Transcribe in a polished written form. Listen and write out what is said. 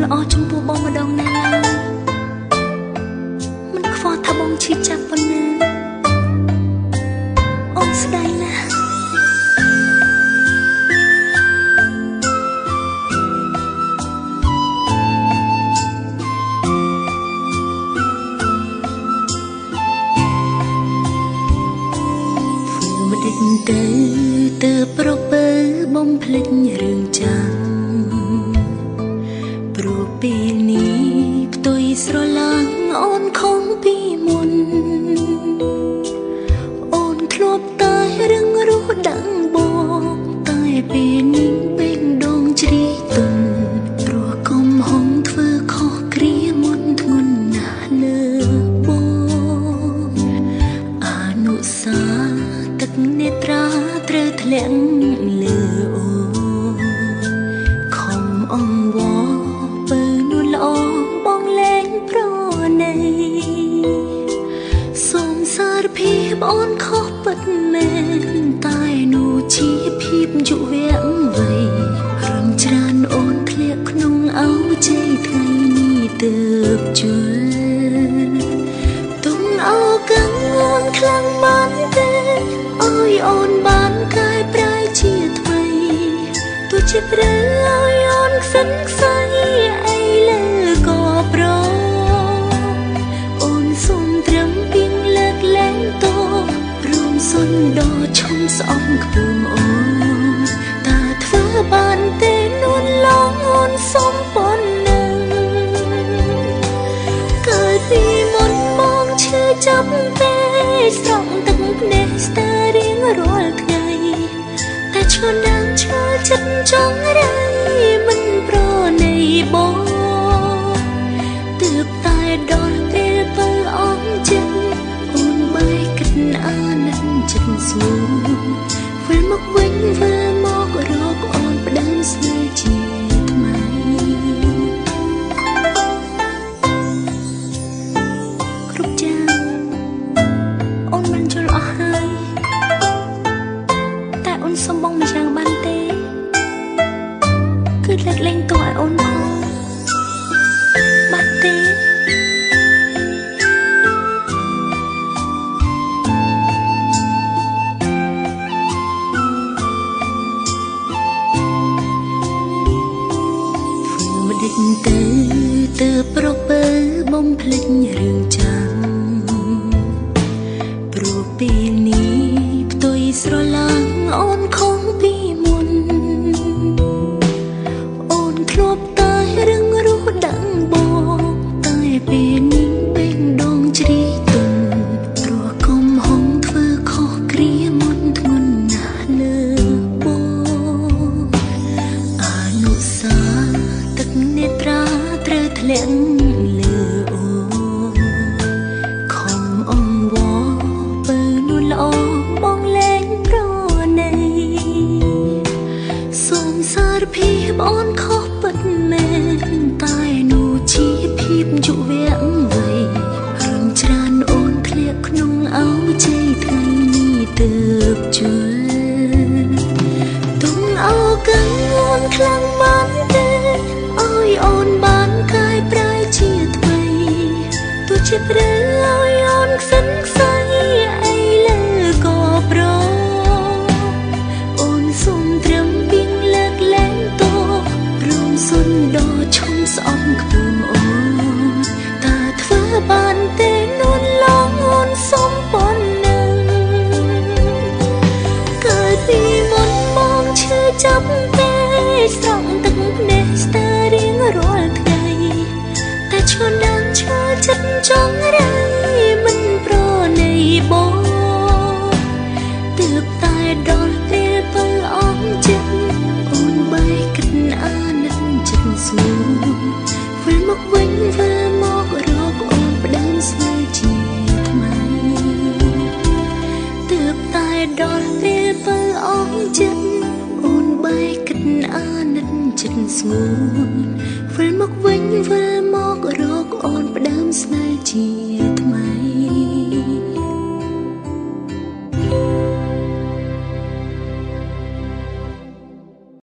ល្អចំពោះបងម្ដងណាឡើយមិនខ្វល់ថាបងឈឺចាប់ប៉ុណ្ណាអូនស្ដាយណាស់មិនដេញទៅប្រពើបំភ្លេចរឿងចាំព្រោះពេលនេះផ្ទុយស្រឡាញ់អូនខំពីមុនអូនធ្លាប់តែរឹងរូសដឹងបងតែពេលនេះបេះដូងជ្រីទន់ព្រោះកំហុងធ្វើខុសគ្រាមុនធ្ងន់ណាស់លើបងអនុសាទឹកនេត្រាត្រូវធ្លាក់លើអូនខំអង្វរបើនួនល្អបងលែងប្រណីសូមសារភាពអូនខុសពិតមែនតែនោះជាភាពយុវវ័យរំច្រើនអូនធ្លាក់ក្នុងអោជ័យថ្ងៃនេះទើបជល់ទុំអោកាំងអូនខ្លាំងបានទេអើយអូនបានកែប្រែជាថ្មីទោះជាត្រូវអើយអូនខ្សិនខ្សៃអីលើក៏ប្រអូនសុំត្រឹមពីងលើកលែងតរួមសុនដល់ឈុំស្អប់ខ្ពើមអូនតាធ្វើបានទេនួនឡងអូនសុំប៉ុណ្ណឹងកាលពីមុនមកឈឺចាប់ពេកស្រង់ទឹកភ្នែកស្ទើររៀងរាល់ថ្ងៃតែឈឺណាស់ឈឺចិត្តចង់រៃមិនប្រណីបងទើបតែដល់ពេលបើអងចិត្តអូនបែកគិតអាណិតចិត្តស្រួលវិលមកវិញវិលមករកអូនផ្ដើមស្នេហ៍ជាថ្មីគ្រប់យ៉ាងអូនមិនយល់អស់ហើយតែអូនសុំបងម្យ៉ាងបានទេគឺលើកលែងទោសឲ្យអូនផងបានទេមិនដេញទៅប្រពើបំភ្លេចរឿងចាំព្រោះពេលនេះផ្ទុយស្រឡាញ់អូនខំពីមុនអូនធ្លាប់តែរឹងរូសដឹងបងតែពេលនេះបេះដូងជ្រីទន់ព្រោះកំហុងធ្វើខុសគ្រាមុនធ្ងន់ណាស់លើបងអនុសាទឹកនេត្រាត្រូវធ្លាក់លើអូនខំអង្វរបើនួនល្អបងលែងប្រណីសូមសារភាពអូនខុសពិតមែនតែនោះជាភាពយុវវ័យរំច្រើនអូនធ្លាក់ក្នុងអោជ័យថ្ងៃនេះទើបជល់ទុំអោកាំងអូនខ្លាំងបានទេអើយអូនបានកែប្រែជាថ្មីទោះជាត្រូវអើយអូនខ្សិនខ្សៃអីលើក៏ប្រអូនសុំត្រឹមពីងលើកលែងតរួមសុនដល់ឈុំស្អប់ខ្ពើមអូនតាធ្វើបានទេនួនឡងអូនសុំប៉ុណ្ណឹងកាលពីមុនមកឈឺចាប់ពេកស្រង់ទឹកភ្នែកស្ទើររៀងរាល់ថ្ងៃតែឈឺណាស់ឈឺចិត្តចង់រៃមិនប្រណីបងទើបតែដល់ពេលបើអងចិត្តអូនបែកគិតអាណិតចិត្តស្រួលវិលមកវិញវិលមករកអូនផ្ដើមស្នេហ៍ជាថ្មីទើបតែដល់ពេលបើអងចិត្តអូនបែកគិតអាណិតចិត្តស្រួល